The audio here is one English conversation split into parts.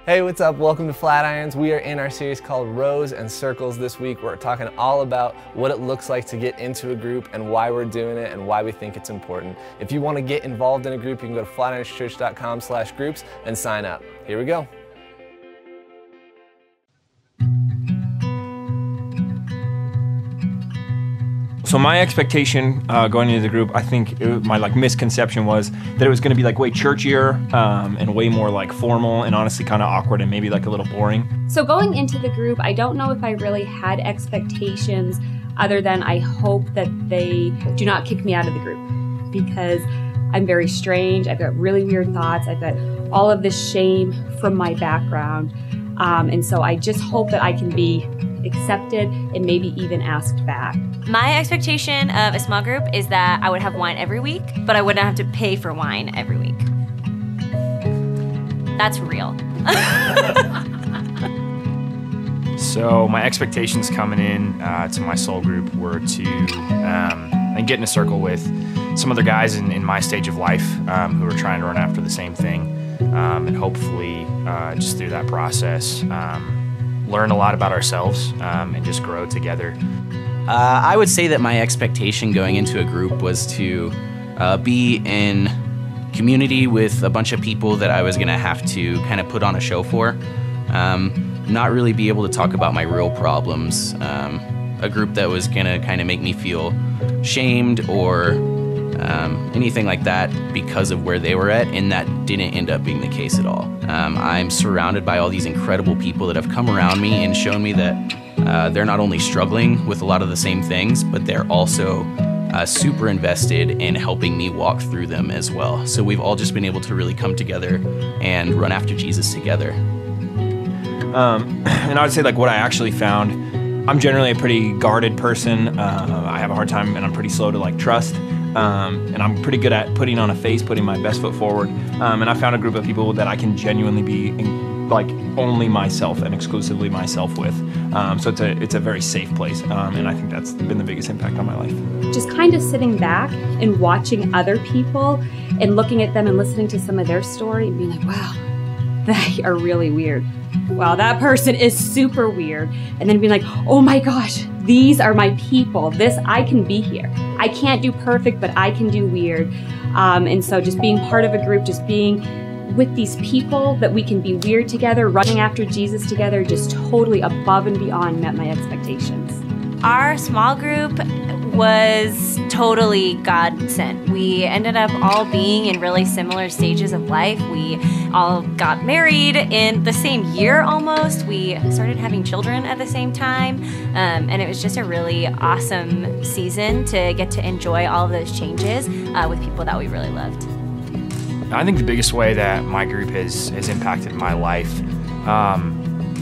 Hey, what's up? Welcome to Flatirons. We are in our series called Rows and Circles this week. We're talking all about what it looks like to get into a group and why we're doing it and why we think it's important. If you want to get involved in a group, you can go to flatirons.com/groups and sign up. Here we go. So my expectation going into the group, I think my misconception was that it was going to be way churchier and way more formal and honestly kind of awkward and maybe a little boring. So going into the group, I don't know if I really had expectations other than I hope that they do not kick me out of the group, because I'm very strange. I've got really weird thoughts. I've got all of this shame from my background. And so I just hope that I can be accepted and maybe even asked back. My expectation of a small group is that I would have wine every week, but I wouldn't have to pay for wine every week. That's real. So my expectations coming in to my soul group were to get in a circle with some other guys in my stage of life who are trying to run after the same thing, and hopefully just through that process learn a lot about ourselves and just grow together. I would say that my expectation going into a group was to be in community with a bunch of people that I was gonna have to kind of put on a show for, not really be able to talk about my real problems, a group that was gonna kind of make me feel shamed or anything like that because of where they were at, and that didn't end up being the case at all. I'm surrounded by all these incredible people that have come around me and shown me that they're not only struggling with a lot of the same things, but they're also super invested in helping me walk through them as well. So we've all just been able to really come together and run after Jesus together. And I would say what I actually found, I'm generally a pretty guarded person. I have a hard time and I'm pretty slow to trust. And I'm pretty good at putting on a face, putting my best foot forward. And I found a group of people that I can genuinely be only myself and exclusively myself with. So it's a very safe place. And I think that's been the biggest impact on my life. Just kind of sitting back and watching other people and looking at them and listening to some of their story and being like, wow, they are really weird. Wow, that person is super weird. And then being like, oh my gosh, these are my people. I can be here. I can't do perfect, but I can do weird. And so just being part of a group, just being with these people that we can be weird together, running after Jesus together, just totally above and beyond met my expectations. Our small group was totally God sent. We ended up all being in really similar stages of life. We all got married in the same year almost. We started having children at the same time. And it was just a really awesome season to get to enjoy all of those changes with people that we really loved. I think the biggest way that my group has impacted my life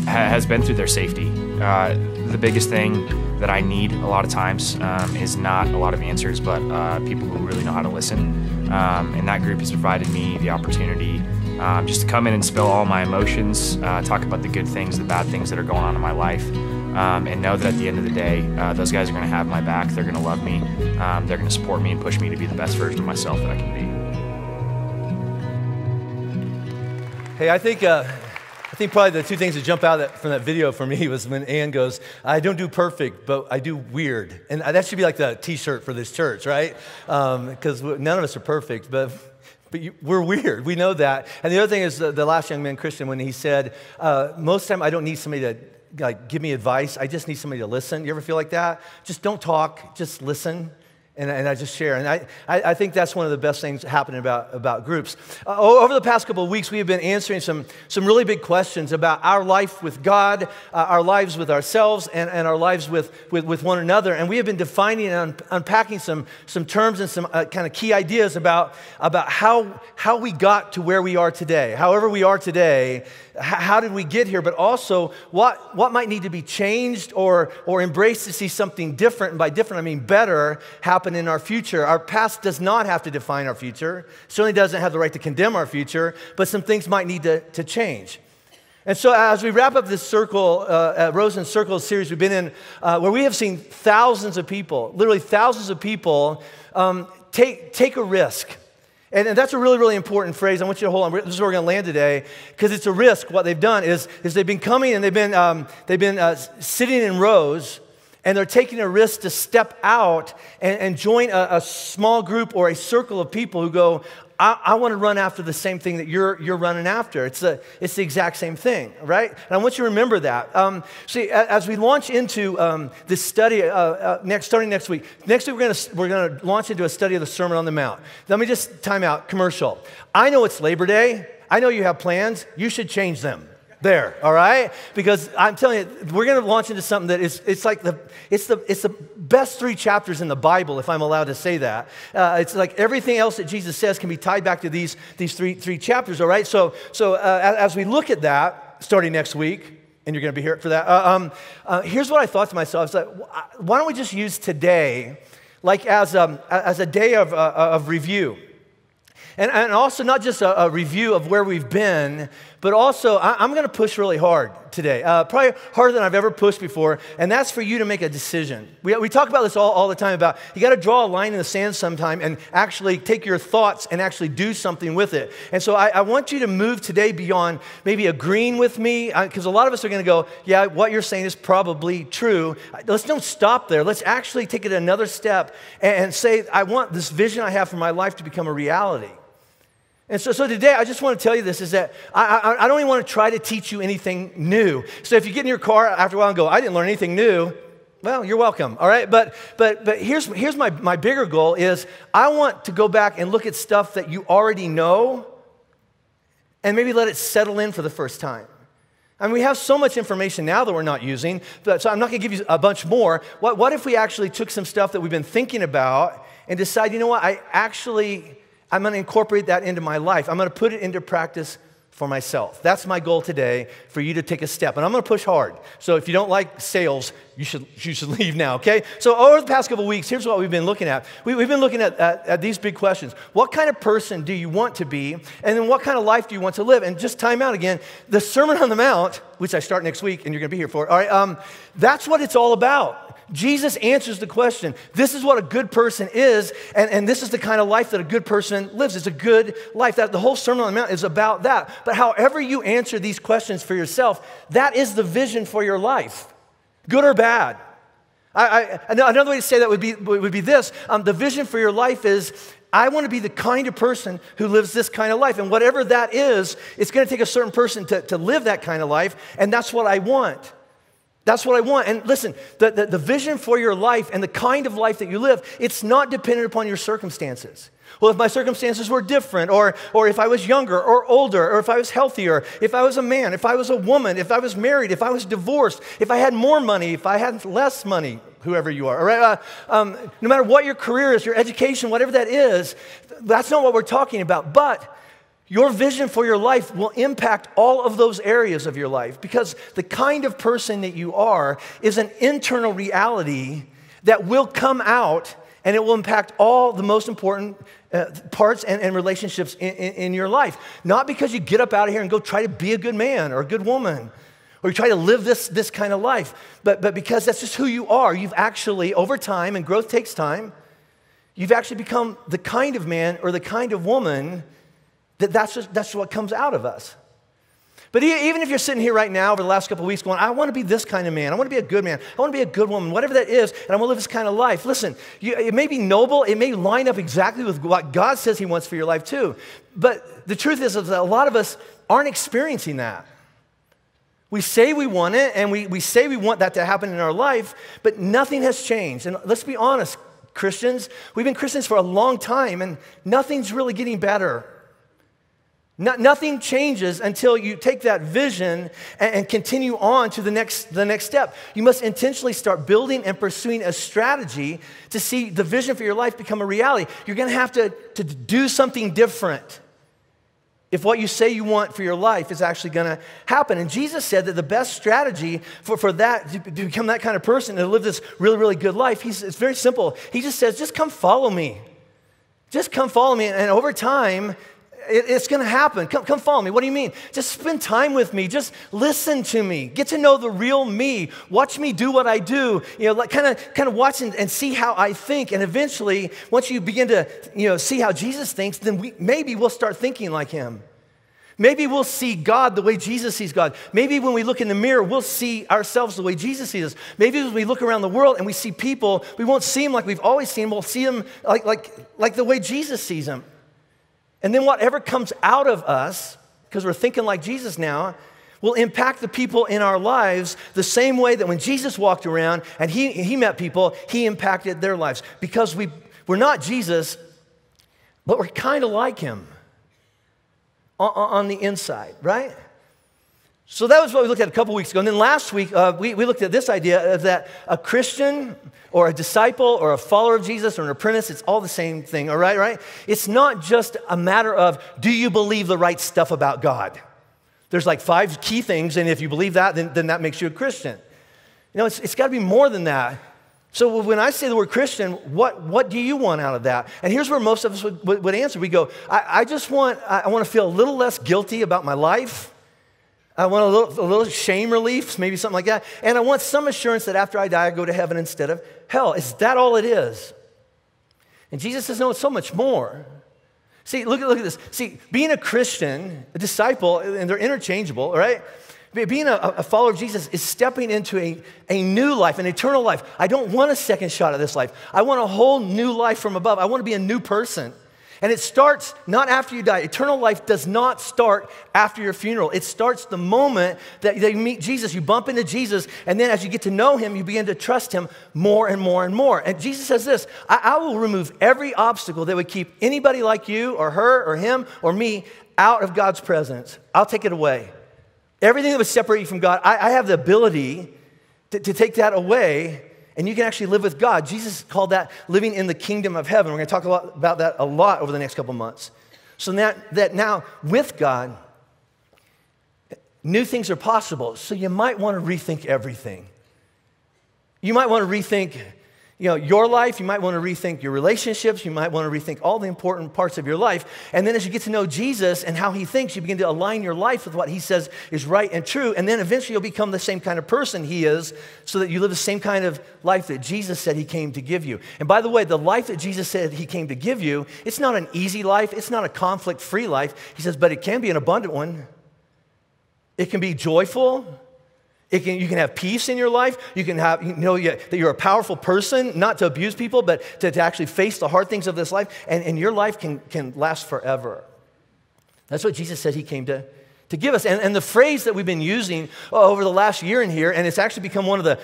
has been through their safety. The biggest thing that I need a lot of times is not a lot of answers, but people who really know how to listen. And that group has provided me the opportunity just to come in and spill all my emotions, talk about the good things, the bad things that are going on in my life, and know that at the end of the day, those guys are going to have my back, they're going to love me, they're going to support me and push me to be the best version of myself that I can be. Hey, I think probably the two things that jump out from that video for me was when Ann goes, I don't do perfect, but I do weird. And that should be the t-shirt for this church, right? Because none of us are perfect, but we're weird. We know that. And the other thing is the last young man, Christian, when he said, most of the time I don't need somebody to give me advice. I just need somebody to listen. You ever feel like that? Just don't talk, just listen. And I just share. And I think that's one of the best things happening about groups. Over the past couple of weeks, we have been answering some really big questions about our life with God, our lives with ourselves, and our lives with one another. And we have been defining and unpacking some terms and some kind of key ideas about how we got to where we are today. However we are today, how did we get here? But also, what might need to be changed or embraced to see something different, and by different, I mean better, happen in our future. Our past does not have to define our future. It certainly doesn't have the right to condemn our future, but some things might need to change. And so as we wrap up this circle, Rows and Circles series we've been in, where we have seen thousands of people, literally thousands of people, take a risk And that's a really, really important phrase. I want you to hold on. This is where we're going to land today, because it's a risk. What they've done is they've been coming and they've been sitting in rows, and they're taking a risk to step out and join a small group or a circle of people who go, I want to run after the same thing that you're running after. It's the exact same thing, right? And I want you to remember that. See, as we launch into this study starting next week we're gonna launch into a study of the Sermon on the Mount. Let me just time out commercial. I know it's Labor Day. I know you have plans. You should change them. There, all right? Because I'm telling you, we're going to launch into something that it's like the best 3 chapters in the Bible, if I'm allowed to say that. It's like everything else that Jesus says can be tied back to these three chapters, all right? So as we look at that, starting next week, and you're going to be here for that, here's what I thought to myself. I was like, why don't we just use today like as a day of review? And also not just a review of where we've been, but also I'm going to push really hard today, probably harder than I've ever pushed before, and that's for you to make a decision. We talk about this all the time about you got to draw a line in the sand sometime and actually take your thoughts and actually do something with it. And so I want you to move today beyond maybe agreeing with me, because a lot of us are going to go, yeah, what you're saying is probably true. Let's don't stop there. Let's actually take it another step and say, I want this vision I have for my life to become a reality. And so today, I just want to tell you this, is that I don't even want to try to teach you anything new. So if you get in your car after a while and go, I didn't learn anything new, well, you're welcome, all right? But here's my bigger goal is I want to go back and look at stuff that you already know and maybe let it settle in for the first time. I mean, we have so much information now that we're not using, so I'm not going to give you a bunch more. What if we actually took some stuff that we've been thinking about and decide, you know what, I'm going to incorporate that into my life. I'm going to put it into practice for myself. That's my goal today, for you to take a step. And I'm going to push hard. So if you don't like sales, you should leave now, okay? So over the past couple of weeks, here's what we've been looking at. We've been looking at these big questions. What kind of person do you want to be? And then what kind of life do you want to live? And just time out again, the Sermon on the Mount, which I start next week, and you're going to be here for, all right, that's what it's all about. Jesus answers the question. This is what a good person is, and this is the kind of life that a good person lives. It's a good life. The whole Sermon on the Mount is about that. But however you answer these questions for yourself, that is the vision for your life, good or bad. Another way to say that would be this. The vision for your life is, I want to be the kind of person who lives this kind of life. And whatever that is, it's going to take a certain person to live that kind of life, and that's what I want. That's what I want. And listen, the vision for your life and the kind of life that you live, it's not dependent upon your circumstances. Well, if my circumstances were different, or if I was younger or older, or if I was healthier, if I was a man, if I was a woman, if I was married, if I was divorced, if I had more money, if I had less money, whoever you are, all right? No matter what your career is, your education, whatever that is, that's not what we're talking about. But your vision for your life will impact all of those areas of your life, because the kind of person that you are is an internal reality that will come out, and it will impact all the most important parts and relationships in your life. Not because you get up out of here and go try to be a good man or a good woman, or you try to live this kind of life, but because that's just who you are. You've actually, over time, and growth takes time, you've actually become the kind of man or the kind of woman that's what comes out of us. But even if you're sitting here right now over the last couple of weeks going, I want to be this kind of man, I want to be a good man, I want to be a good woman, whatever that is, and I want to live this kind of life. Listen, it may be noble, it may line up exactly with what God says He wants for your life too. But the truth is that a lot of us aren't experiencing that. We say we want it, and we say we want that to happen in our life, but nothing has changed. And let's be honest, Christians, we've been Christians for a long time, and nothing's really getting better. Nothing changes until you take that vision and continue on to the next step. You must intentionally start building and pursuing a strategy to see the vision for your life become a reality. You're going to have to do something different if what you say you want for your life is actually going to happen. And Jesus said that the best strategy for that, to become that kind of person, to live this really, really good life, it's very simple. He just says, just come follow me. Just come follow me. And over time, It's going to happen. Come follow me. What do you mean? Just spend time with me. Just listen to me. Get to know the real me. Watch me do what I do. Kind of watch and see how I think. And eventually, once you begin to see how Jesus thinks, then maybe we'll start thinking like him. Maybe we'll see God the way Jesus sees God. Maybe when we look in the mirror, we'll see ourselves the way Jesus sees us. Maybe when we look around the world and we see people, we won't see them like we've always seen them. We'll see them like the way Jesus sees them. And then whatever comes out of us, because we're thinking like Jesus now, will impact the people in our lives the same way that when Jesus walked around and he met people, he impacted their lives. Because we're not Jesus, but we're kind of like him on the inside, right? So that was what we looked at a couple weeks ago. And then last week, we looked at this idea of that a Christian or a disciple or a follower of Jesus or an apprentice, it's all the same thing, all right, right? It's not just a matter of, do you believe the right stuff about God? There's like 5 key things, and if you believe that, then that makes you a Christian. It's got to be more than that. So when I say the word Christian, what do you want out of that? And here's where most of us would answer. We go, I want to feel a little less guilty about my life. I want a little shame relief, maybe something like that. And I want some assurance that after I die, I go to heaven instead of hell. Is that all it is? And Jesus says, no, it's so much more. See, look at this. See, being a Christian, a disciple, and they're interchangeable, right? Being a follower of Jesus is stepping into a new life, an eternal life. I don't want a second shot at this life. I want a whole new life from above. I want to be a new person. And it starts not after you die. Eternal life does not start after your funeral. It starts the moment that you meet Jesus. You bump into Jesus, and then as you get to know him, you begin to trust him more and more and more. And Jesus says this, I will remove every obstacle that would keep anybody like you or her or him or me out of God's presence. I'll take it away. Everything that would separate you from God, I have the ability to take that away, and you can actually live with God. Jesus called that living in the kingdom of heaven. We're going to talk about that a lot over the next couple months. So that now with God, new things are possible. So you might want to rethink everything. You might want to rethink your life. You might want to rethink your relationships. You might want to rethink all the important parts of your life. And then as you get to know Jesus and how he thinks, you begin to align your life with what he says is right and true. And then eventually you'll become the same kind of person he is so that you live the same kind of life that Jesus said he came to give you. And by the way, the life that Jesus said he came to give you, it's not an easy life. It's not a conflict-free life. He says, but it can be an abundant one. It can be joyful. You can have peace in your life. You can have, that you're a powerful person, not to abuse people, but to actually face the hard things of this life. And your life can last forever. That's what Jesus said he came to give us. And the phrase that we've been using over the last year in here, and it's actually become one of the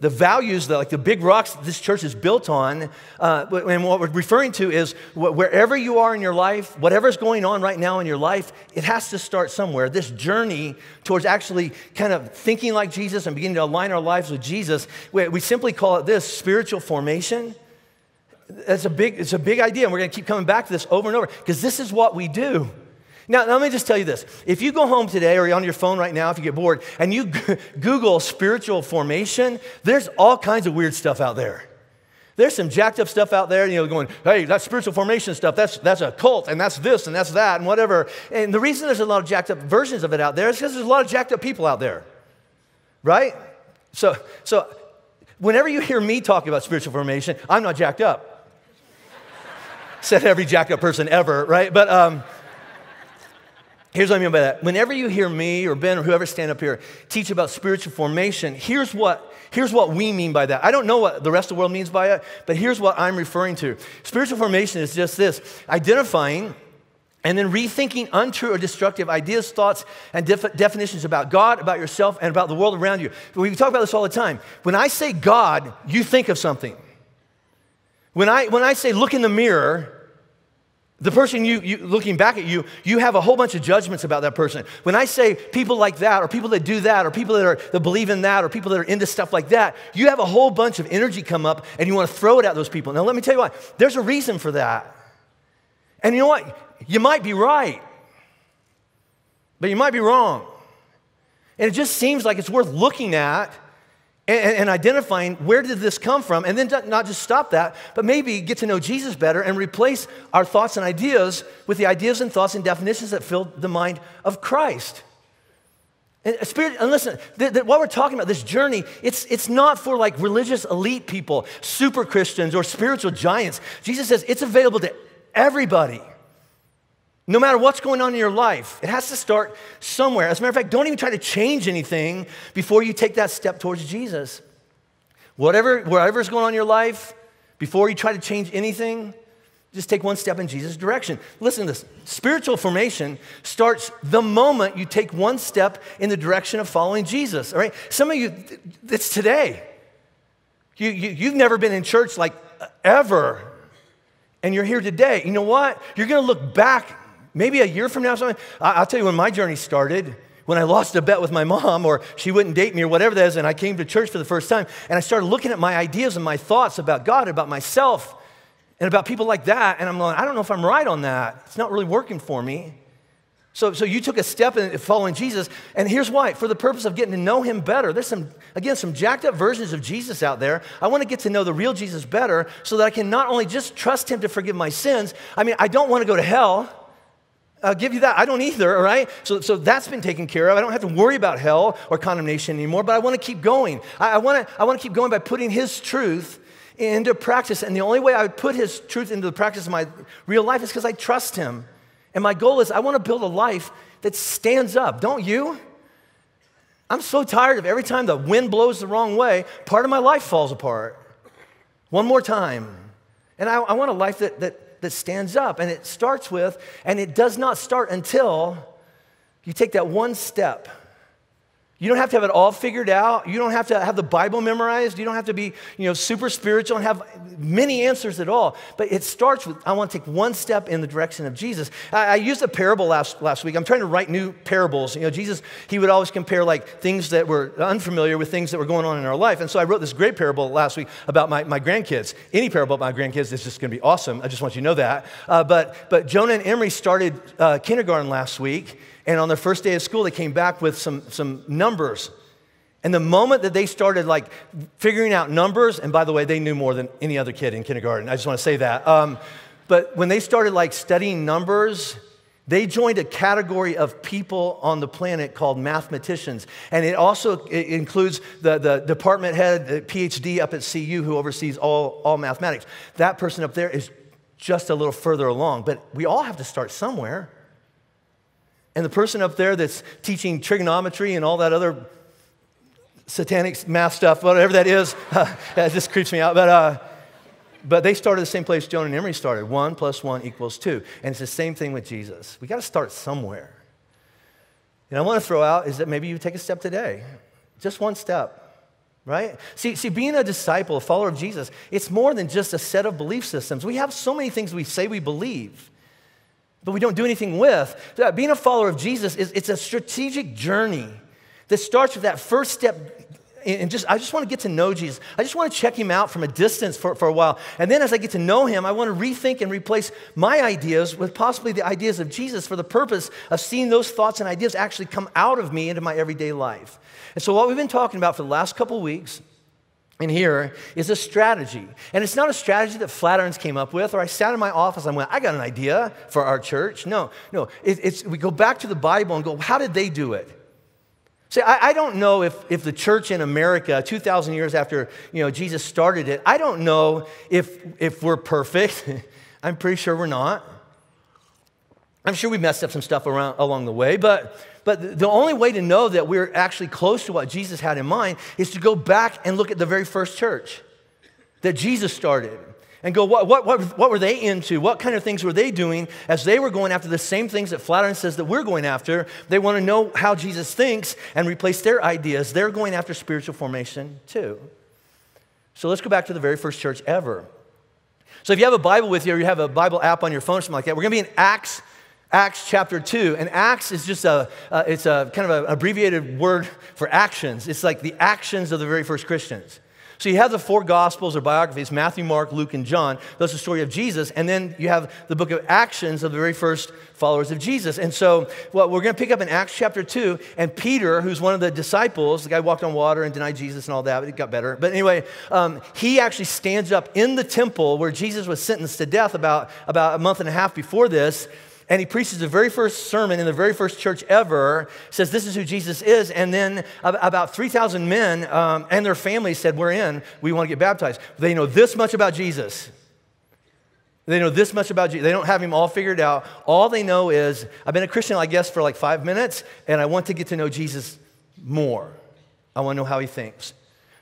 values, the big rocks that this church is built on. And what we're referring to is wherever you are in your life, whatever's going on right now in your life, it has to start somewhere. This journey towards actually kind of thinking like Jesus and beginning to align our lives with Jesus, we simply call it this, spiritual formation. It's a big idea, and we're going to keep coming back to this over and over because this is what we do. Now, let me just tell you this. If you go home today or you're on your phone right now, if you get bored, and you Google spiritual formation, there's all kinds of weird stuff out there. There's some jacked up stuff out there, going, hey, that's spiritual formation stuff. That's a cult, and that's this, and that's that, and whatever. And the reason there's a lot of jacked up versions of it out there is because there's a lot of jacked up people out there, right? So whenever you hear me talk about spiritual formation, I'm not jacked up. Said every jacked up person ever, right? But here's what I mean by that. Whenever you hear me or Ben or whoever stand up here teach about spiritual formation, here's what we mean by that. I don't know what the rest of the world means by it, but here's what I'm referring to. Spiritual formation is just this, identifying and then rethinking untrue or destructive ideas, thoughts, and definitions about God, about yourself, and about the world around you. We talk about this all the time. When I say God, you think of something. When I say look in the mirror, the person you looking back at you have a whole bunch of judgments about that person. When I say people like that, or people that do that, or people that believe in that, or people that are into stuff like that, you have a whole bunch of energy come up, and you want to throw it at those people. Now, let me tell you what. There's a reason for that. And you know what? You might be right, but you might be wrong. And it just seems like it's worth looking at and identifying where did this come from, and then not just stop that, but maybe get to know Jesus better and replace our thoughts and ideas with the ideas and thoughts and definitions that fill the mind of Christ. And listen, what we're talking about, this journey, it's not for like religious elite people, super Christians or spiritual giants. Jesus says it's available to everybody. No matter what's going on in your life, it has to start somewhere. As a matter of fact, don't even try to change anything before you take that step towards Jesus. Whatever's going on in your life, before you try to change anything, just take one step in Jesus' direction. Listen to this. Spiritual formation starts the moment you take one step in the direction of following Jesus, all right? Some of you, it's today. You've never been in church like ever, and you're here today. You know what? You're going to look back maybe a year from now. I'll tell you when my journey started, when I lost a bet with my mom, or she wouldn't date me, or whatever that is, and I came to church for the first time, and I started looking at my ideas and my thoughts about God, about myself, and about people like that, and I'm going, I don't know if I'm right on that. It's not really working for me. So you took a step in following Jesus, and here's why. For the purpose of getting to know him better. There's some jacked up versions of Jesus out there. I want to get to know the real Jesus better so that I can not only just trust him to forgive my sins. I mean, I don't want to go to hell. I'll give you that. I don't either, all right? So that's been taken care of. I don't have to worry about hell or condemnation anymore, but I want to keep going. I want to keep going by putting his truth into practice. And the only way I would put his truth into the practice of my real life is because I trust him. And my goal is I want to build a life that stands up. Don't you? I'm so tired of every time the wind blows the wrong way, part of my life falls apart. One more time. And I want a life that stands up. And it starts with, and it does not start until you take that one step. You don't have to have it all figured out. You don't have to have the Bible memorized. You don't have to be, super spiritual and have many answers at all. But it starts with, I want to take one step in the direction of Jesus. I used a parable last week. I'm trying to write new parables. Jesus, he would always compare like things that were unfamiliar with things that were going on in our life. And so I wrote this great parable last week about my grandkids. Any parable about my grandkids is just going to be awesome. I just want you to know that. But Jonah and Emery started kindergarten last week. And on their first day of school, they came back with some numbers. And the moment that they started like figuring out numbers, and by the way, they knew more than any other kid in kindergarten. I just want to say that. But when they started like studying numbers, they joined a category of people on the planet called mathematicians. And it includes the department head, the PhD up at CU who oversees all mathematics. That person up there is just a little further along. But we all have to start somewhere. And the person up there that's teaching trigonometry and all that other satanic math stuff, whatever that is, that just creeps me out. But they started the same place Jonah and Emery started. 1 + 1 = 2. And it's the same thing with Jesus. We got to start somewhere. And I want to throw out is that maybe you take a step today. Just one step, right? See, being a disciple, a follower of Jesus, it's more than just a set of belief systems. We have so many things we say we believe, but we don't do anything with. Being a follower of Jesus it's a strategic journey that starts with that first step. And I just want to get to know Jesus. I just want to check him out from a distance for a while. And then as I get to know him, I want to rethink and replace my ideas with possibly the ideas of Jesus for the purpose of seeing those thoughts and ideas actually come out of me into my everyday life. And so what we've been talking about for the last couple of weeks in here is a strategy. And it's not a strategy that Flatirons came up with, or I sat in my office and went, I got an idea for our church. No. We go back to the Bible and go, how did they do it? See, I don't know if the church in America, 2,000 years after Jesus started it, I don't know if we're perfect. I'm pretty sure we're not. I'm sure we messed up some stuff along the way, but the only way to know that we're actually close to what Jesus had in mind is to go back and look at the very first church that Jesus started and go, what were they into? What kind of things were they doing as they were going after the same things that Flatirons says that we're going after? They want to know how Jesus thinks and replace their ideas. They're going after spiritual formation too. So let's go back to the very first church ever. So if you have a Bible with you or you have a Bible app on your phone or something like that, we're going to be in Acts chapter 2. And Acts is just it's a kind of an abbreviated word for actions. It's like the actions of the very first Christians. So you have the four Gospels or biographies, Matthew, Mark, Luke, and John. That's the story of Jesus. And then you have the book of Actions of the very first followers of Jesus. And so what we're going to pick up in Acts chapter 2, and Peter, who's one of the disciples, the guy who walked on water and denied Jesus and all that, but it got better. But anyway, he actually stands up in the temple where Jesus was sentenced to death about a month and a half before this. And he preaches the very first sermon in the very first church ever, says this is who Jesus is. And then about 3,000 men and their families said, we're in, we want to get baptized. They know this much about Jesus. They know this much about Jesus. They don't have him all figured out. All they know is, I've been a Christian, I guess, for like 5 minutes, and I want to get to know Jesus more. I want to know how he thinks.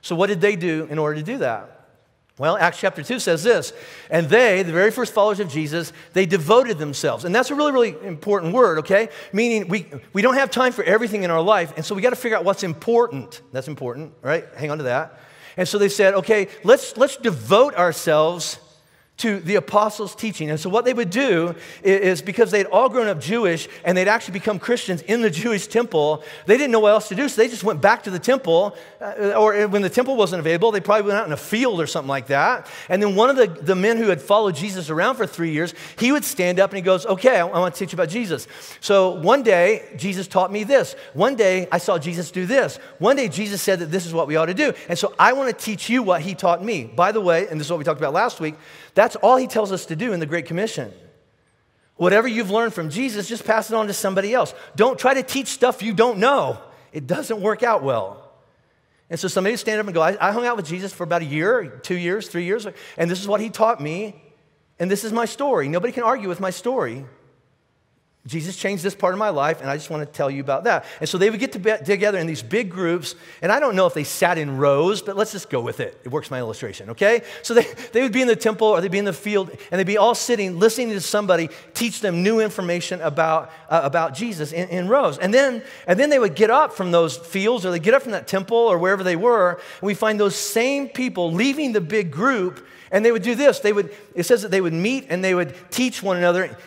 So what did they do in order to do that? Well, Acts chapter 2 says this, and they, the very first followers of Jesus, they devoted themselves. And that's a really, really important word, okay? Meaning we don't have time for everything in our life, and so we got to figure out what's important. That's important, right? Hang on to that. And so they said, okay, let's devote ourselves to the apostles' teaching. And so what they would do is because they'd all grown up Jewish and they'd actually become Christians in the Jewish temple, they didn't know what else to do, so they just went back to the temple, or when the temple wasn't available, they probably went out in a field or something like that. And then one of the men who had followed Jesus around for 3 years, he would stand up and he goes, okay, I want to teach you about Jesus. So one day, Jesus taught me this. One day, I saw Jesus do this. One day, Jesus said that this is what we ought to do. And so I want to teach you what he taught me. By the way, and this is what we talked about last week, that's all he tells us to do in the Great Commission. Whatever you've learned from Jesus, just pass it on to somebody else. Don't try to teach stuff you don't know. It doesn't work out well. And so somebody would stand up and go, I hung out with Jesus for about a year, 2 years, 3 years, and this is what he taught me, and this is my story. Nobody can argue with my story. Jesus changed this part of my life, and I just want to tell you about that. And so they would get together in these big groups, and I don't know if they sat in rows, but let's just go with it. It works my illustration, okay? So they would be in the temple or they'd be in the field, and they'd be all sitting, listening to somebody teach them new information about Jesus in rows. And then they would get up from those fields, or they'd get up from that temple or wherever they were, and we find those same people leaving the big group, and they would do this. It says that they would meet and they would teach one another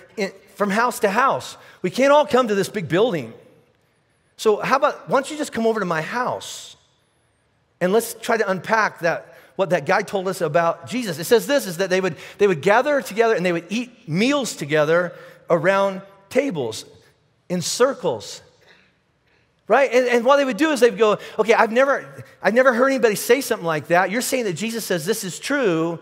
from house to house. We can't all come to this big building. So how about, why don't you just come over to my house and let's try to unpack what that guy told us about Jesus. It says this, is that they would gather together and they would eat meals together around tables in circles. Right? And what they would do is they would go, okay, I've never heard anybody say something like that. You're saying that Jesus says this is true.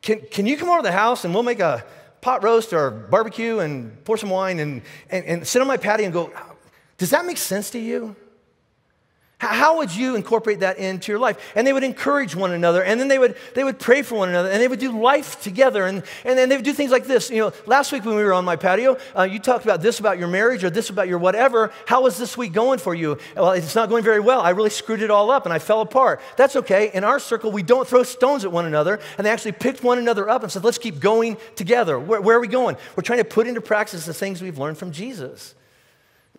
Can you come over to the house and we'll make a pot roast or barbecue and pour some wine and sit on my patio and go, does that make sense to you? How would you incorporate that into your life? And they would encourage one another, and then they would pray for one another, and they would do life together, and then they would do things like this. You know, last week when we were on my patio, you talked about this about your marriage or this about your whatever. How was this week going for you? Well, it's not going very well. I really screwed it all up, and I fell apart. That's okay. In our circle, we don't throw stones at one another, and they actually picked one another up and said, let's keep going together. Where are we going? We're trying to put into practice the things we've learned from Jesus.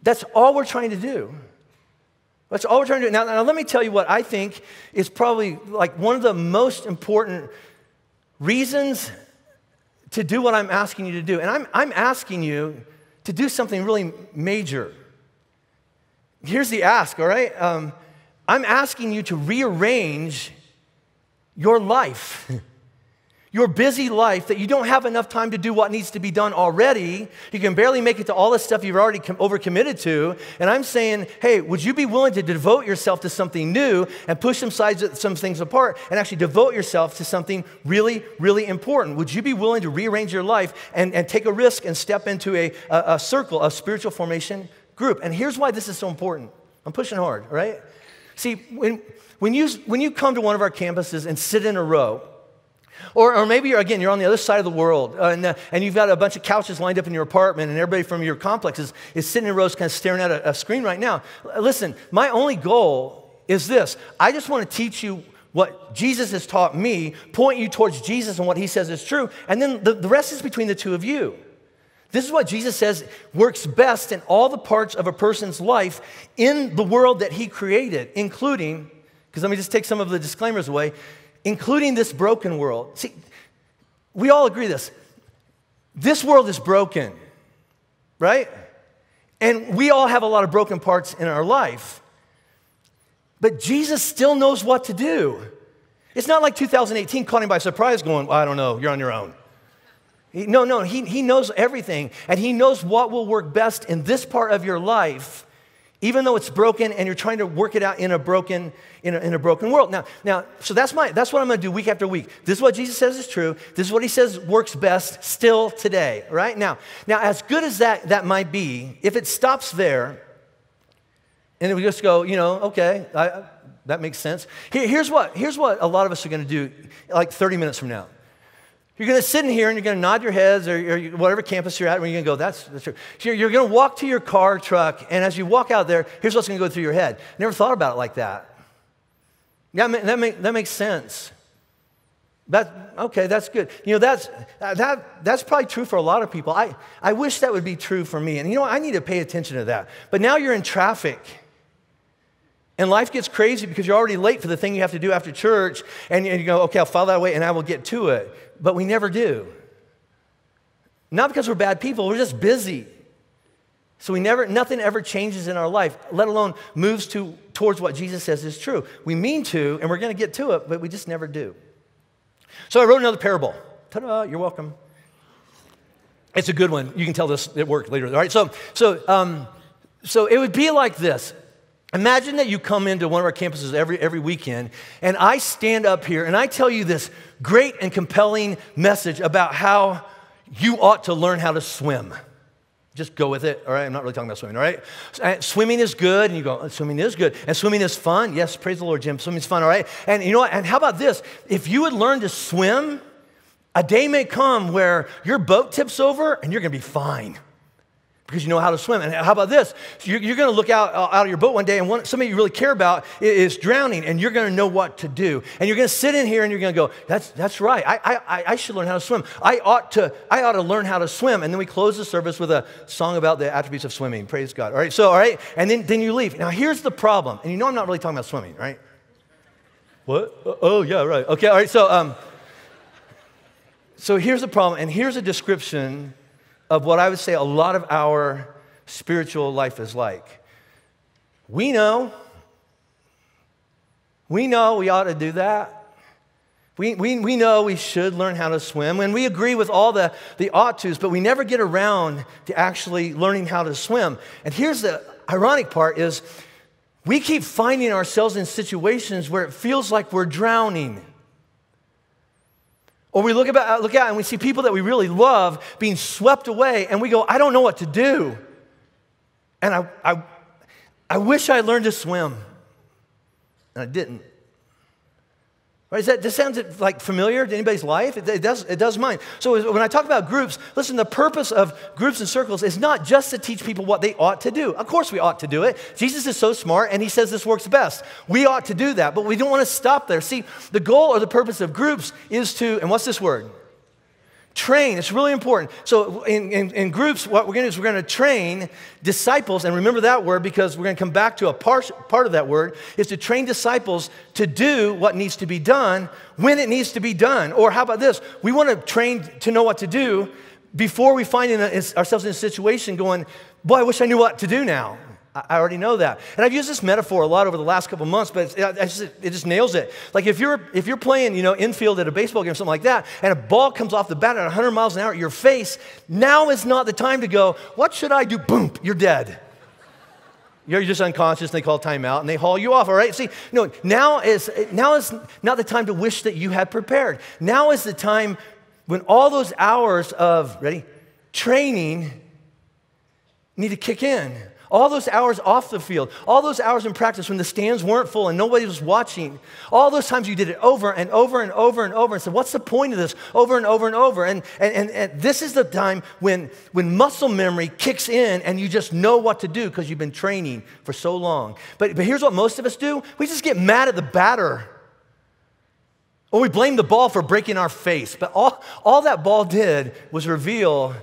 That's all we're trying to do. That's all we're trying to do. Now, let me tell you what I think is probably like one of the most important reasons to do what I'm asking you to do. And I'm asking you to do something really major. Here's the ask, all right? I'm asking you to rearrange your life. Your busy life, that you don't have enough time to do what needs to be done already. You can barely make it to all the stuff you've already overcommitted to. And I'm saying, hey, would you be willing to devote yourself to something new and push some things apart and actually devote yourself to something really, really important? Would you be willing to rearrange your life and take a risk and step into a circle, a spiritual formation group? And here's why this is so important. I'm pushing hard, right? See, when you come to one of our campuses and sit in a row, or maybe you're on the other side of the world, and you've got a bunch of couches lined up in your apartment, and everybody from your complex is sitting in rows kind of staring at a screen right now. Listen, my only goal is this. I just want to teach you what Jesus has taught me, point you towards Jesus and what he says is true, and then the rest is between the two of you. This is what Jesus says works best in all the parts of a person's life in the world that he created, including, because let me just take some of the disclaimers away, including this broken world. See, we all agree this world is broken, right? And we all have a lot of broken parts in our life. But Jesus still knows what to do. It's not like 2018 caught him by surprise going, well, I don't know, you're on your own. He knows everything, and he knows what will work best in this part of your life, even though it's broken and you're trying to work it out in a broken world. Now, so that's what I'm going to do week after week. This is what Jesus says is true. This is what he says works best still today, right? Now as good as that might be, if it stops there, and we just go, okay, that makes sense. Here's what a lot of us are going to do like 30 minutes from now. You're going to sit in here and you're going to nod your heads or whatever campus you're at, and you're going to go, that's true. So you're going to walk to your car, truck, and as you walk out there, here's what's going to go through your head. Never thought about it like that. Yeah, that makes sense. That's good. That's probably true for a lot of people. I wish that would be true for me. And I need to pay attention to that. But now you're in traffic. And life gets crazy because you're already late for the thing you have to do after church. And you go, okay, I'll file that away and I will get to it. But we never do. Not because we're bad people, we're just busy. So nothing ever changes in our life, let alone moves towards what Jesus says is true. We mean to, and we're going to get to it, but we just never do. So I wrote another parable. Ta-da, you're welcome. It's a good one. You can tell this, it worked later. All right, so it would be like this. Imagine that you come into one of our campuses every weekend, and I stand up here and I tell you this great and compelling message about how you ought to learn how to swim. Just go with it, all right? I'm not really talking about swimming, all right? Swimming is good, and you go, swimming is good. And swimming is fun. Yes, praise the Lord, Jim. Swimming's fun, all right? And you know what? And how about this? If you would learn to swim, a day may come where your boat tips over and you're going to be fine. Because you know how to swim. And how about this? You're going to look out of your boat one day, and somebody you really care about is drowning, and you're going to know what to do. And you're going to sit in here, and you're going to go, that's right. I should learn how to swim. I ought to learn how to swim. And then we close the service with a song about the attributes of swimming. Praise God. All right. And then you leave. Now, here's the problem. And I'm not really talking about swimming, right? What? Oh, yeah, right. Okay, all right. So here's the problem, and here's a description of what I would say a lot of our spiritual life is like. We know we ought to do that. We know we should learn how to swim, and we agree with all the ought tos, but we never get around to actually learning how to swim. And here's the ironic part is we keep finding ourselves in situations where it feels like we're drowning. Or we look out and we see people that we really love being swept away, and we go, I don't know what to do. And I wish I learned to swim. And I didn't. Right? This sounds like familiar to anybody's life? It does mine. So when I talk about groups, listen, the purpose of groups and circles is not just to teach people what they ought to do. Of course we ought to do it. Jesus is so smart, and he says this works best. We ought to do that, but we don't want to stop there. See, the goal or the purpose of groups is to, and what's this word? Train. It's really important. So in groups, what we're going to do is we're going to train disciples, and remember that word because we're going to come back to a part of that word, is to train disciples to do what needs to be done when it needs to be done. Or how about this? We want to train to know what to do before we find ourselves in a situation going, boy, I wish I knew what to do now. I already know that. And I've used this metaphor a lot over the last couple months, but it just nails it. Like if you're playing, infield at a baseball game or something like that, and a ball comes off the bat at 100 miles an hour at your face, now is not the time to go, what should I do? Boom, you're dead. You're just unconscious, and they call timeout, and they haul you off, all right? See, no, now is not the time to wish that you had prepared. Now is the time when all those hours of, training need to kick in. All those hours off the field, all those hours in practice when the stands weren't full and nobody was watching, all those times you did it over and over and over and over and said, what's the point of this? Over and over and over. And this is the time when muscle memory kicks in and you just know what to do because you've been training for so long. But here's what most of us do. We just get mad at the batter. Or we blame the ball for breaking our face. But all that ball did was reveal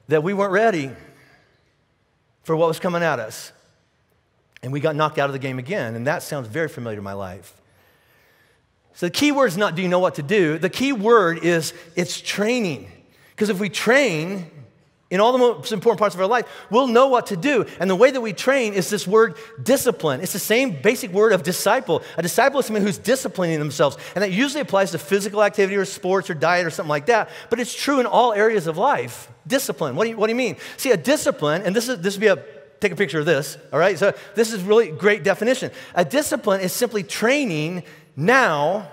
that we weren't ready for what was coming at us. And we got knocked out of the game again. And that sounds very familiar to my life. So the key word is not do you know what to do. The key word is it's training. Because if we train, in all the most important parts of our life, we'll know what to do. And the way that we train is this word discipline. It's the same basic word of disciple. A disciple is someone who's disciplining themselves. And that usually applies to physical activity or sports or diet or something like that. But it's true in all areas of life. Discipline. What do you mean? See, a discipline, and this would be take a picture of this, all right? So this is really great definition. A discipline is simply training now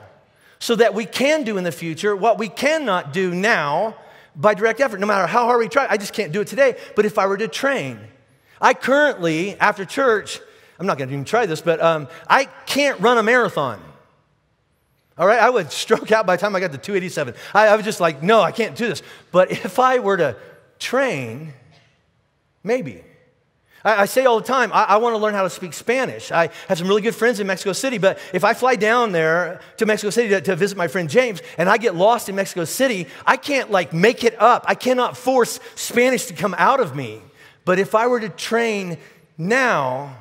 so that we can do in the future what we cannot do now by direct effort. No matter how hard we try, I just can't do it today. But if I were to train, I currently, after church, I'm not going to even try this, but I can't run a marathon. All right, I would stroke out by the time I got to 287. I was just like, no, I can't do this. But if I were to train, maybe. I say all the time, I want to learn how to speak Spanish. I have some really good friends in Mexico City, but if I fly down there to Mexico City to visit my friend James, and I get lost in Mexico City, I can't make it up. I cannot force Spanish to come out of me. But if I were to train now,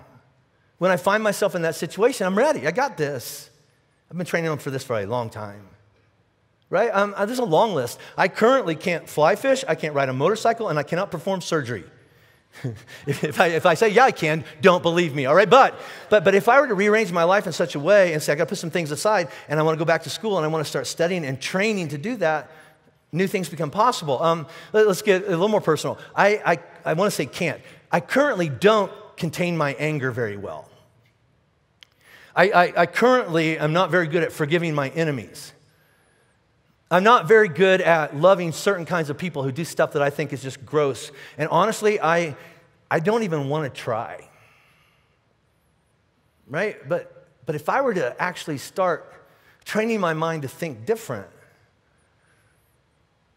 when I find myself in that situation, I'm ready. I got this. I've been training for this for a long time. Right? There's a long list. I currently can't fly fish, I can't ride a motorcycle, and I cannot perform surgery. If I say, yeah, I can, don't believe me, all right? But if I were to rearrange my life in such a way and say, I got to put some things aside, and I want to go back to school, and I want to start studying and training to do that, new things become possible. Let's get a little more personal. I want to say can't. I currently don't contain my anger very well. I currently am not very good at forgiving my enemies. I'm not very good at loving certain kinds of people who do stuff that I think is just gross. And honestly, I don't even want to try. Right? But if I were to actually start training my mind to think different,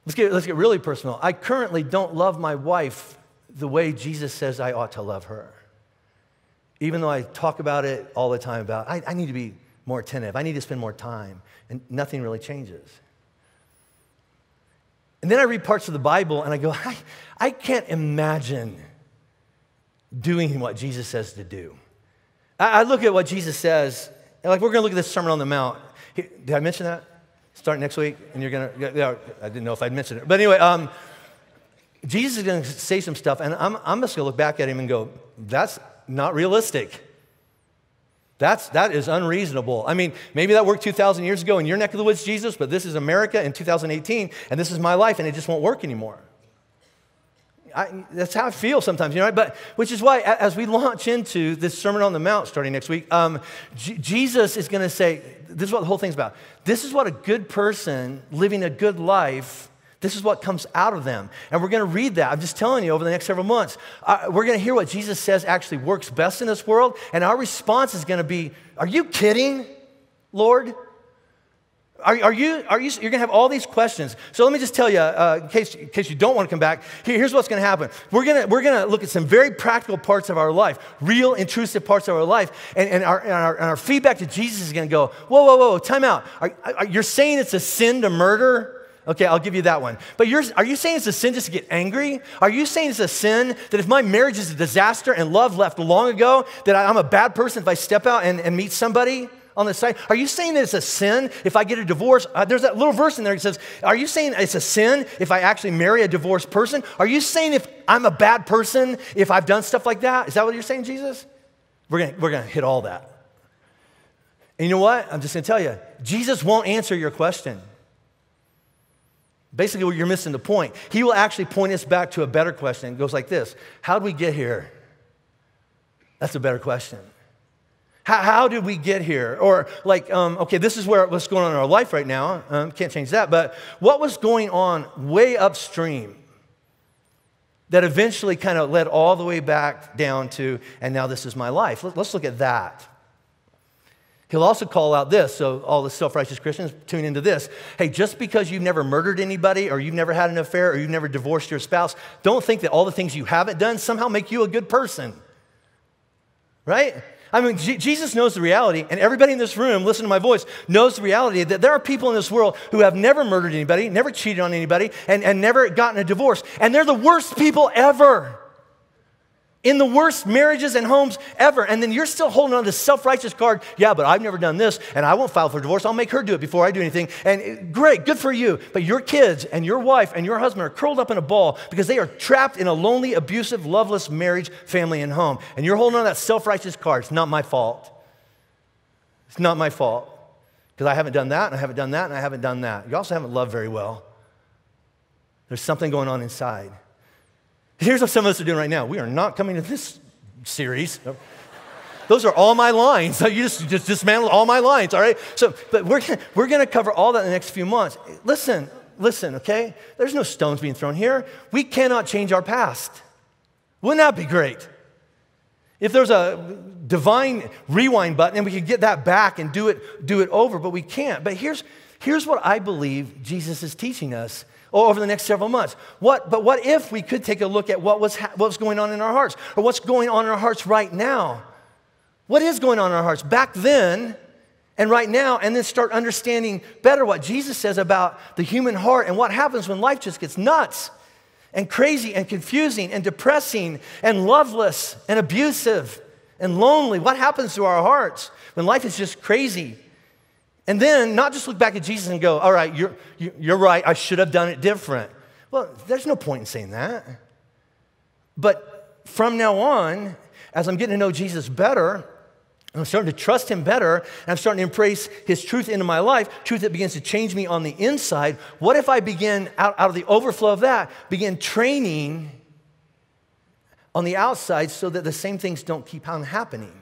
let's get really personal. I currently don't love my wife the way Jesus says I ought to love her. Even though I talk about it all the time about, I need to be more attentive. I need to spend more time. And nothing really changes. And then I read parts of the Bible and I go, I can't imagine doing what Jesus says to do. I look at what Jesus says, and we're going to look at this Sermon on the Mount. Did I mention that? Start next week, and you're going to, I didn't know if I'd mentioned it. But anyway, Jesus is going to say some stuff, and I'm just going to look back at him and go, that's not realistic. That is unreasonable. I mean, maybe that worked 2,000 years ago in your neck of the woods, Jesus, but this is America in 2018, and this is my life, and it just won't work anymore. That's how I feel sometimes, But which is why, as we launch into this Sermon on the Mount starting next week, Jesus is going to say, this is what the whole thing's about. This is what a good person living a good life, this is what comes out of them. And we're going to read that. I'm just telling you, over the next several months, we're going to hear what Jesus says actually works best in this world. And our response is going to be, are you kidding, Lord? You're going to have all these questions. So let me just tell you, in case you don't want to come back, here's what's going to happen. We're going to look at some very practical parts of our life, real intrusive parts of our life. And our feedback to Jesus is going to go, whoa, time out. You're saying it's a sin to murder? Okay, I'll give you that one. But are you saying it's a sin just to get angry? Are you saying it's a sin that if my marriage is a disaster and love left long ago, that I'm a bad person if I step out and meet somebody on the side? Are you saying that it's a sin if I get a divorce? There's that little verse in there that says, are you saying it's a sin if I actually marry a divorced person? Are you saying if I'm a bad person if I've done stuff like that? Is that what you're saying, Jesus? We're gonna hit all that. And you know what? I'm just going to tell you, Jesus won't answer your question. Basically, you're missing the point. He will actually point us back to a better question. It goes like this. How did we get here? That's a better question. How did we get here? Or okay, this is what's going on in our life right now. Can't change that. But what was going on way upstream that eventually kind of led all the way back down to, and now this is my life? Let's look at that. He'll also call out this, so all the self-righteous Christians tune into this. Hey, just because you've never murdered anybody or you've never had an affair or you've never divorced your spouse, don't think that all the things you haven't done somehow make you a good person. Right? I mean, Jesus knows the reality, and everybody in this room, listen to my voice, knows the reality that there are people in this world who have never murdered anybody, never cheated on anybody, and never gotten a divorce. And they're the worst people ever. in the worst marriages and homes ever. And then you're still holding on to this self-righteous card. Yeah, but I've never done this, and I won't file for divorce. I'll make her do it before I do anything. And great, good for you. But your kids and your wife and your husband are curled up in a ball because they are trapped in a lonely, abusive, loveless marriage, family, and home. And you're holding on to that self-righteous card. It's not my fault. It's not my fault. Because I haven't done that, and I haven't done that, and I haven't done that. You also haven't loved very well. There's something going on inside. Here's what some of us are doing right now. We are not coming to this series. Those are all my lines. So you just dismantled all my lines, all right? So, but we're going to cover all that in the next few months. Listen, okay? There's no stones being thrown here. We cannot change our past. Wouldn't that be great? If there's a divine rewind button and we could get that back and do it over, but we can't. But here's what I believe Jesus is teaching us over the next several months. But what if we could take a look at what was going on in our hearts, or what's going on in our hearts right now? What is going on in our hearts back then and right now, and then start understanding better what Jesus says about the human heart and what happens when life just gets nuts and crazy and confusing and depressing and loveless and abusive and lonely. What happens to our hearts when life is just crazy? And then not just look back at Jesus and go, all right, you're right, I should have done it different. Well, there's no point in saying that. But from now on, as I'm getting to know Jesus better, and I'm starting to trust him better, and I'm starting to embrace his truth into my life, truth that begins to change me on the inside, what if I begin, out of the overflow of that, begin training on the outside so that the same things don't keep on happening?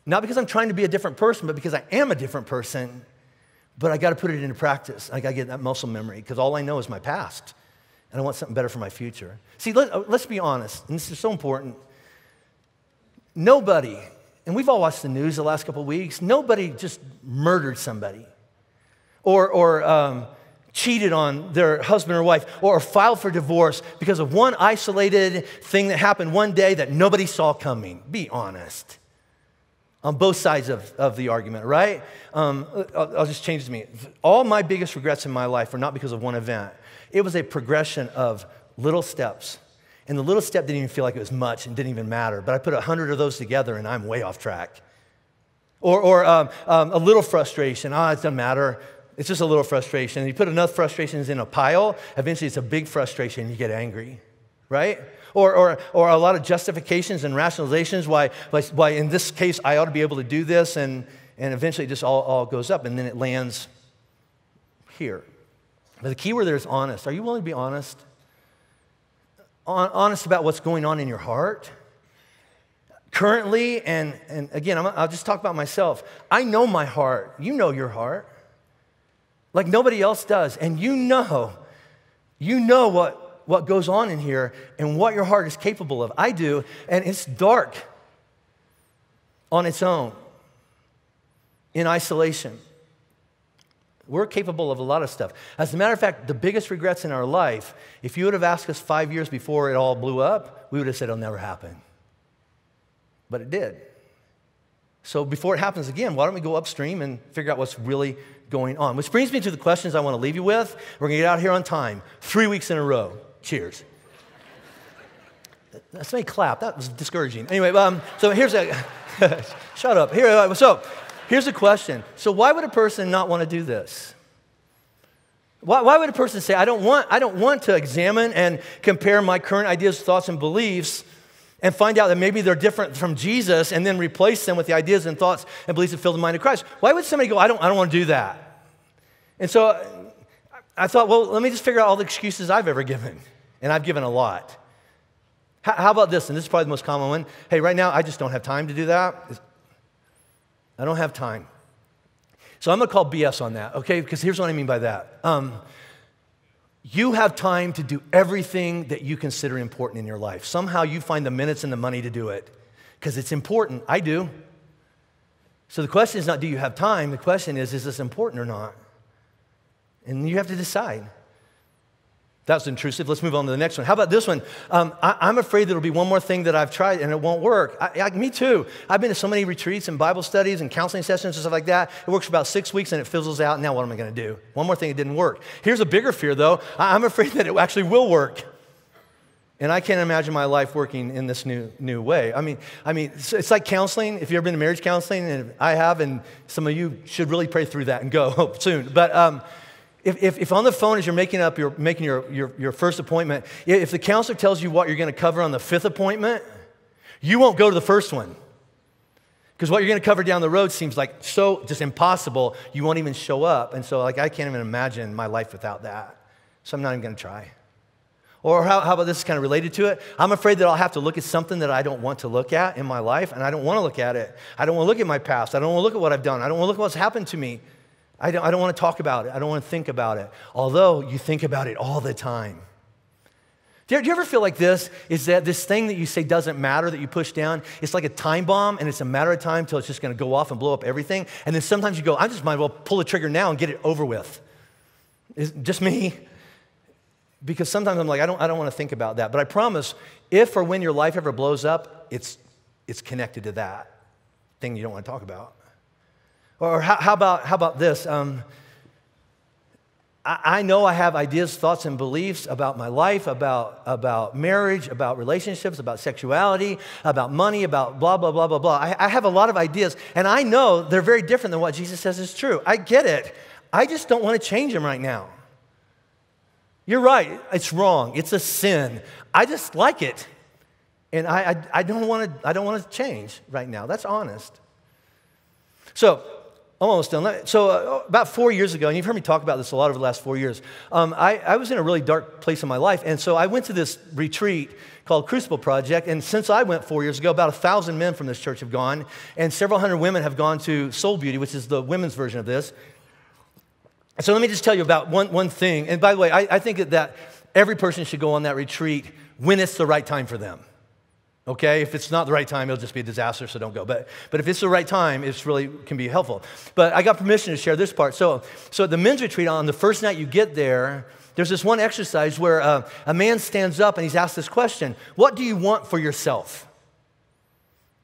Not because I'm trying to be a different person, but because I am a different person, but I got to put it into practice. I got to get that muscle memory because all I know is my past, and I want something better for my future. See, let's be honest, and this is so important. Nobody, and we've all watched the news the last couple of weeks, nobody just murdered somebody or cheated on their husband or wife or filed for divorce because of one isolated thing that happened one day that nobody saw coming. Be honest. On both sides of the argument, right? I'll just change it to me. All my biggest regrets in my life were not because of one event. It was a progression of little steps. And the little step didn't even feel like it was much and didn't even matter. But I put 100 of those together and I'm way off track. Or a little frustration. It doesn't matter. It's just a little frustration. And you put enough frustrations in a pile, eventually it's a big frustration and you get angry, right? Or a lot of justifications and rationalizations why in this case I ought to be able to do this, and eventually it just all goes up and then it lands here. But the key word there is honest. Are you willing to be honest? Honest about what's going on in your heart? Currently, and again, I'll just talk about myself. I know my heart. You know your heart. Like nobody else does. And you know what goes on in here and what your heart is capable of. I do, and it's dark on its own, in isolation. We're capable of a lot of stuff. As a matter of fact, the biggest regrets in our life, if you would have asked us 5 years before it all blew up, we would have said it'll never happen. But it did. So before it happens again, why don't we go upstream and figure out what's really going on? Which brings me to the questions I want to leave you with. We're going to get out here on time, 3 weeks in a row. Cheers. That's me clap. That was discouraging. Anyway, so here's a shut up. So here's a question. So why would a person not want to do this? Why would a person say, I don't want to examine and compare my current ideas, thoughts, and beliefs and find out that maybe they're different from Jesus and then replace them with the ideas and thoughts and beliefs that fill the mind of Christ? Why would somebody go, I don't want to do that? And so I thought, well, let me just figure out all the excuses I've ever given. And I've given a lot. How about this? And this is probably the most common one. Hey, right now, I just don't have time to do that. I don't have time. So I'm going to call BS on that, okay? Because here's what I mean by that. You have time to do everything that you consider important in your life. Somehow you find the minutes and the money to do it because it's important. I do. So the question is not, do you have time? The question is this important or not? And you have to decide. That was intrusive. Let's move on to the next one. How about this one? I'm afraid there'll be one more thing that I've tried and it won't work. Me too. I've been to so many retreats and Bible studies and counseling sessions and stuff like that. It works for about 6 weeks and it fizzles out. Now what am I going to do? One more thing, it didn't work. Here's a bigger fear though. I'm afraid that it actually will work. And I can't imagine my life working in this new way. I mean, it's like counseling. If you've ever been to marriage counseling, and I have, and some of you should really pray through that and go soon. But if on the phone as you're making your first appointment, if the counselor tells you what you're going to cover on the 5th appointment, you won't go to the first one. Because what you're going to cover down the road seems like so just impossible, you won't even show up. And so like I can't even imagine my life without that. So I'm not even going to try. Or how about this is kind of related to it? I'm afraid that I'll have to look at something that I don't want to look at in my life, and I don't want to look at it. I don't want to look at my past. I don't want to look at what I've done. I don't want to look at what's happened to me. I don't want to talk about it. I don't want to think about it. Although you think about it all the time. Do you ever feel like this? Is that this thing that you say doesn't matter that you push down, it's like a time bomb, and it's a matter of time till it's just going to go off and blow up everything. And then sometimes you go, I just might as well pull the trigger now and get it over with. Is it just me? Because sometimes I'm like, I don't want to think about that. But I promise, if or when your life ever blows up, it's connected to that thing you don't want to talk about. Or how about this? I know I have ideas, thoughts, and beliefs about my life, about marriage, about relationships, about sexuality, about money, about blah, blah, blah, blah, blah. I have a lot of ideas, and I know they're very different than what Jesus says is true. I get it. I just don't want to change them right now. You're right. It's wrong. It's a sin. I just like it. And I don't want to change right now. That's honest. So I'm almost done. So about 4 years ago, and you've heard me talk about this a lot over the last 4 years, I was in a really dark place in my life. And so I went to this retreat called Crucible Project. And since I went 4 years ago, about 1,000 men from this church have gone. And several hundred women have gone to Soul Beauty, which is the women's version of this. So let me just tell you about one thing. And by the way, I think that every person should go on that retreat when it's the right time for them. Okay? If it's not the right time, it'll just be a disaster, so don't go. But if it's the right time, it's really can be helpful. But I got permission to share this part. So at the men's retreat, on the first night you get there, there's this one exercise where a man stands up and he's asked this question: what do you want for yourself?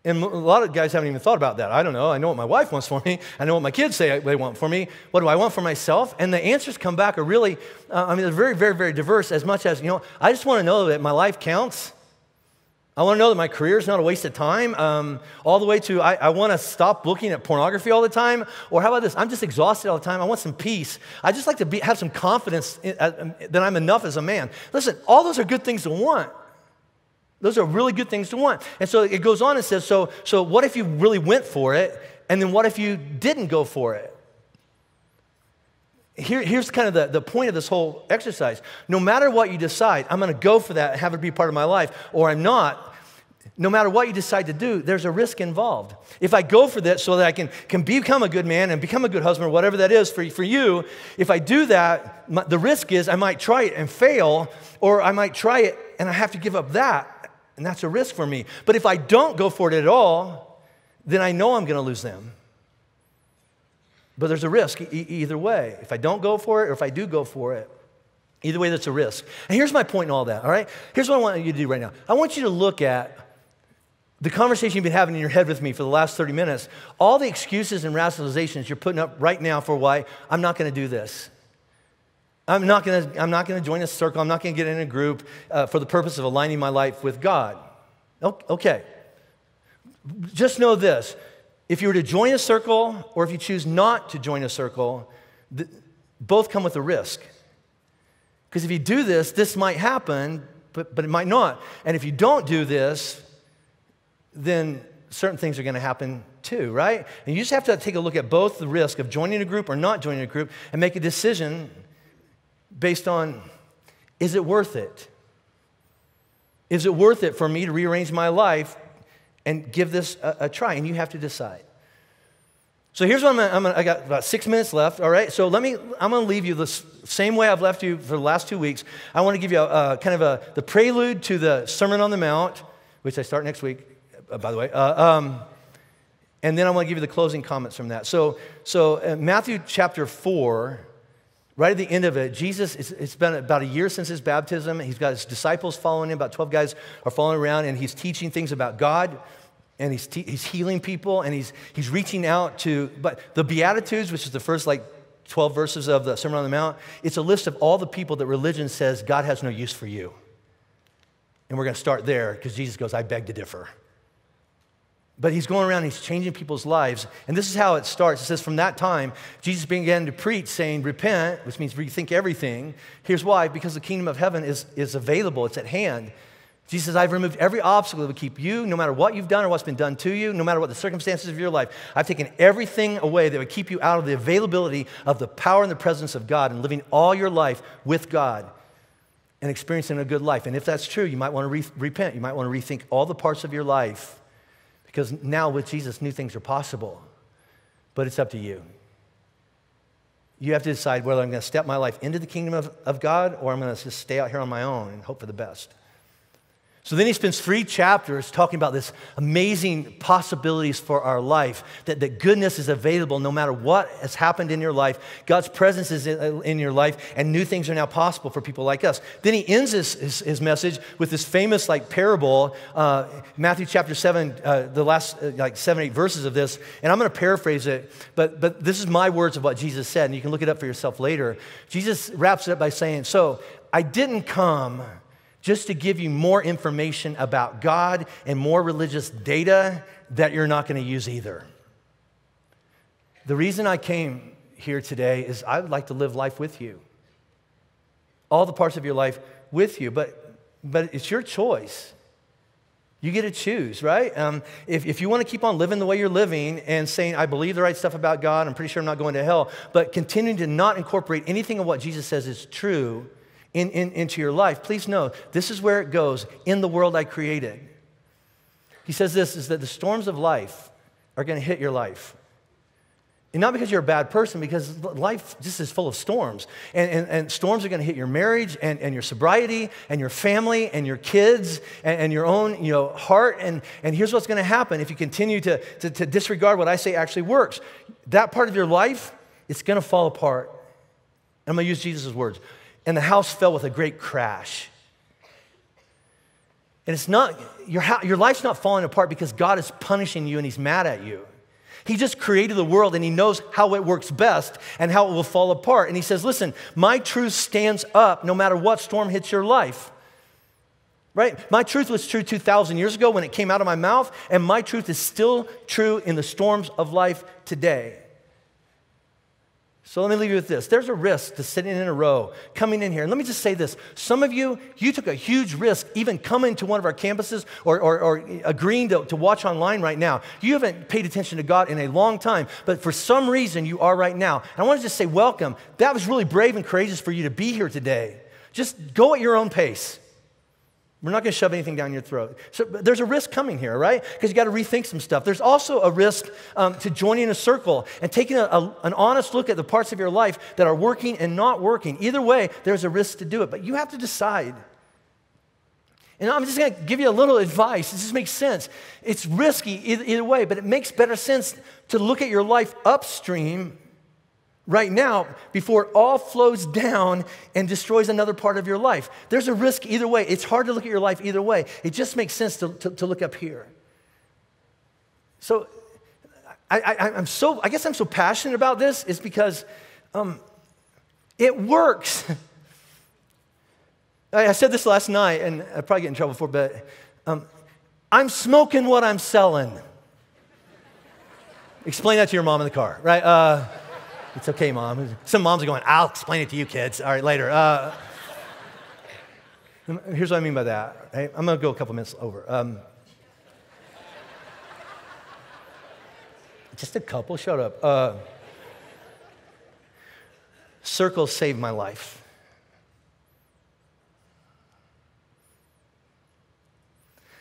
And a lot of guys haven't even thought about that. I don't know. I know what my wife wants for me. I know what my kids say they want for me. What do I want for myself? And the answers come back are really, they're very, very, very diverse, as much as, I just want to know that my life counts. I want to know that my career is not a waste of time, all the way to I want to stop looking at pornography all the time. Or how about this? I'm just exhausted all the time. I want some peace. I just like to have some confidence that I'm enough as a man. Listen, all those are good things to want. Those are really good things to want. And so it goes on and says, so what if you really went for it? And then what if you didn't go for it? Here's kind of the point of this whole exercise. No matter what you decide, I'm going to go for that and have it be part of my life, or I'm not. No matter what you decide to do, there's a risk involved. If I go for this so that I can become a good man and become a good husband, or whatever that is for you, if I do that, the risk is I might try it and fail, or I might try it and I have to give up that. And that's a risk for me. But if I don't go for it at all, then I know I'm going to lose them. But there's a risk either way. If I don't go for it or if I do go for it, either way, that's a risk. And here's my point in all that, all right? Here's what I want you to do right now. I want you to look at the conversation you've been having in your head with me for the last 30 minutes, all the excuses and rationalizations you're putting up right now for why I'm not going to do this. I'm not going to join a circle. I'm not going to get in a group for the purpose of aligning my life with God. Okay. Just know this. If you were to join a circle, or if you choose not to join a circle, both come with a risk. Because if you do this, this might happen, but it might not. And if you don't do this, then certain things are going to happen too, right? And you just have to take a look at both the risk of joining a group or not joining a group and make a decision based on, is it worth it? Is it worth it for me to rearrange my life and give this a try? And you have to decide. So here's what I got about 6 minutes left, all right? So I'm going to leave you the same way I've left you for the last 2 weeks. I want to give you the prelude to the Sermon on the Mount, which I start next week, by the way. And then I want to give you the closing comments from that. So Matthew chapter 4, right at the end of it, Jesus, it's been about a year since his baptism. He's got his disciples following him. About 12 guys are following around, and he's teaching things about God, and he's healing people, and he's reaching out to, but the Beatitudes, which is the first 12 verses of the Sermon on the Mount, it's a list of all the people that religion says God has no use for you. And we're going to start there because Jesus goes, I beg to differ. But he's going around and he's changing people's lives. And this is how it starts. It says, from that time, Jesus began to preach, saying, repent, which means rethink everything. Here's why, because the kingdom of heaven is available. It's at hand. Jesus says, I've removed every obstacle that would keep you, no matter what you've done or what's been done to you, no matter what the circumstances of your life. I've taken everything away that would keep you out of the availability of the power and the presence of God and living all your life with God and experiencing a good life. And if that's true, you might want to repent. You might want to rethink all the parts of your life. Because now with Jesus, new things are possible. But it's up to you. You have to decide whether I'm going to step my life into the kingdom of God or I'm going to just stay out here on my own and hope for the best. So then he spends 3 chapters talking about this amazing possibilities for our life, that goodness is available no matter what has happened in your life. God's presence is in your life, and new things are now possible for people like us. Then he ends his message with this famous parable, Matthew chapter 7, the last 7 or 8 verses of this, and I'm going to paraphrase it, but this is my words of what Jesus said, and you can look it up for yourself later. Jesus wraps it up by saying, so I didn't come just to give you more information about God and more religious data that you're not going to use either. The reason I came here today is I would like to live life with you. All the parts of your life with you, but it's your choice. You get to choose, right? If you want to keep on living the way you're living and saying, I believe the right stuff about God, I'm pretty sure I'm not going to hell, but continuing to not incorporate anything of what Jesus says is true into your life, please know, this is where it goes, in the world I created. He says this, is that the storms of life are going to hit your life. And not because you're a bad person, because life just is full of storms. And storms are going to hit your marriage and your sobriety and your family and your kids and your own heart. And here's what's going to happen if you continue to disregard what I say actually works. That part of your life, it's going to fall apart. I'm going to use Jesus' words. And the house fell with a great crash. And it's not, your life's not falling apart because God is punishing you and he's mad at you. He just created the world and he knows how it works best and how it will fall apart. And he says, listen, my truth stands up no matter what storm hits your life. Right? My truth was true 2,000 years ago when it came out of my mouth, and my truth is still true in the storms of life today. So let me leave you with this. There's a risk to sitting in a row, coming in here. And let me just say this. Some of you took a huge risk even coming to one of our campuses or agreeing to watch online right now. You haven't paid attention to God in a long time, but for some reason you are right now. And I want to just say welcome. That was really brave and courageous for you to be here today. Just go at your own pace. We're not going to shove anything down your throat. So there's a risk coming here, right? Because you got to rethink some stuff. There's also a risk to joining a circle and taking an honest look at the parts of your life that are working and not working. Either way, there's a risk to do it, but you have to decide. And I'm just going to give you a little advice. It just makes sense. It's risky either way, but it makes better sense to look at your life upstream right now before it all flows down and destroys another part of your life. There's a risk either way. It's hard to look at your life either way. It just makes sense to look up here. So I guess I'm so passionate about this is because it works. I said this last night, and I probably get in trouble for it, but I'm smoking what I'm selling. Explain that to your mom in the car, right? It's okay, Mom. Some moms are going, I'll explain it to you kids. All right, later. Here's what I mean by that. Right? I'm going to go a couple minutes over. Just a couple, shut up. Circles saved my life.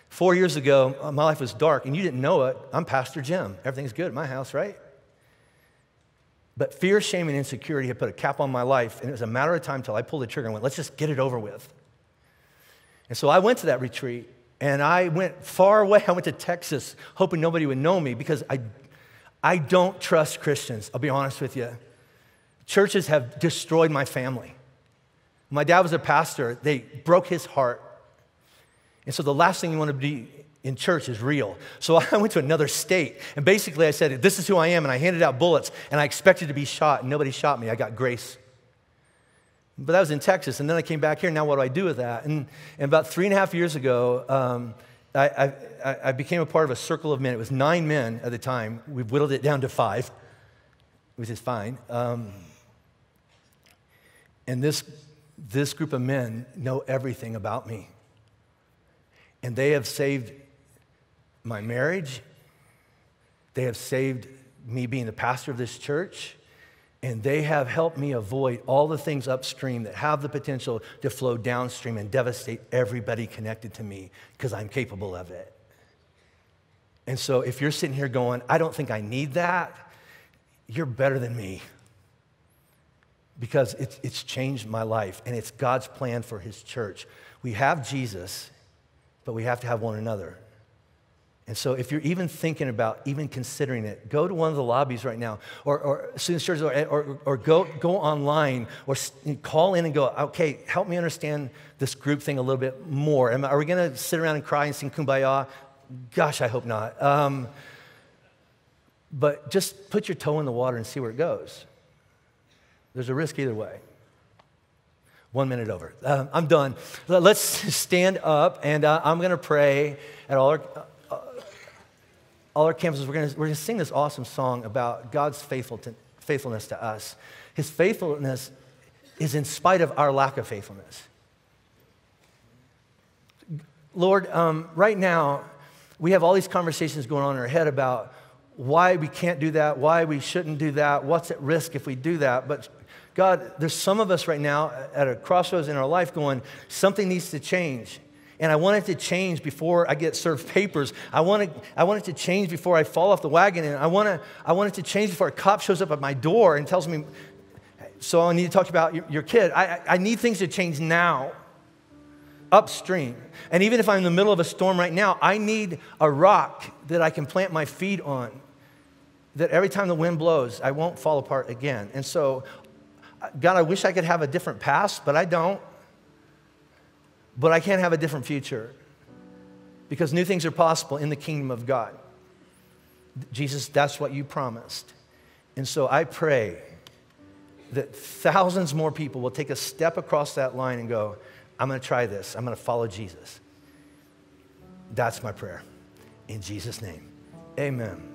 Four years ago, my life was dark, and you didn't know it. I'm Pastor Jim. Everything's good at my house, right? But fear, shame, and insecurity had put a cap on my life, and it was a matter of time until I pulled the trigger and went, let's just get it over with. And so I went to that retreat, and I went far away. I went to Texas, hoping nobody would know me, because I don't trust Christians, I'll be honest with you. Churches have destroyed my family. My dad was a pastor. They broke his heart. And so the last thing you want to be in church is real. So I went to another state, and basically I said, this is who I am, and I handed out bullets, and I expected to be shot, and nobody shot me. I got grace. But that was in Texas, and then I came back here. Now what do I do with that? And about 3.5 years ago, I became a part of a circle of men. It was 9 men at the time. We've whittled it down to 5, which is fine. And this group of men know everything about me. And they have saved my marriage. They have saved me being the pastor of this church. And they have helped me avoid all the things upstream that have the potential to flow downstream and devastate everybody connected to me, because I'm capable of it. And so if you're sitting here going, I don't think I need that, you're better than me. Because it's changed my life, and it's God's plan for his church. We have Jesus, but we have to have one another. And so if you're even thinking about even considering it, go to one of the lobbies right now, or students' churches, or go online, or call in and go, okay, help me understand this group thing a little bit more. Are we going to sit around and cry and sing Kumbaya? Gosh, I hope not. But just put your toe in the water and see where it goes. There's a risk either way. 1 minute over. I'm done. Let's stand up, and I'm going to pray at all our campuses. We're going to sing this awesome song about God's faithfulness to us. His faithfulness is in spite of our lack of faithfulness. Lord, right now, we have all these conversations going on in our head about why we can't do that, why we shouldn't do that, what's at risk if we do that. But God, there's some of us right now at a crossroads in our life going, something needs to change. And I want it to change before I get served papers. I want it to change before I fall off the wagon. And I want it to change before a cop shows up at my door and tells me, so I need to talk about your kid. I need things to change now, upstream. And even if I'm in the middle of a storm right now, I need a rock that I can plant my feet on, that every time the wind blows, I won't fall apart again. And so, God, I wish I could have a different past, but I don't. But I can't have a different future, because new things are possible in the kingdom of God. Jesus, that's what you promised. And so I pray that thousands more people will take a step across that line and go, I'm going to try this. I'm going to follow Jesus. That's my prayer. In Jesus' name, amen.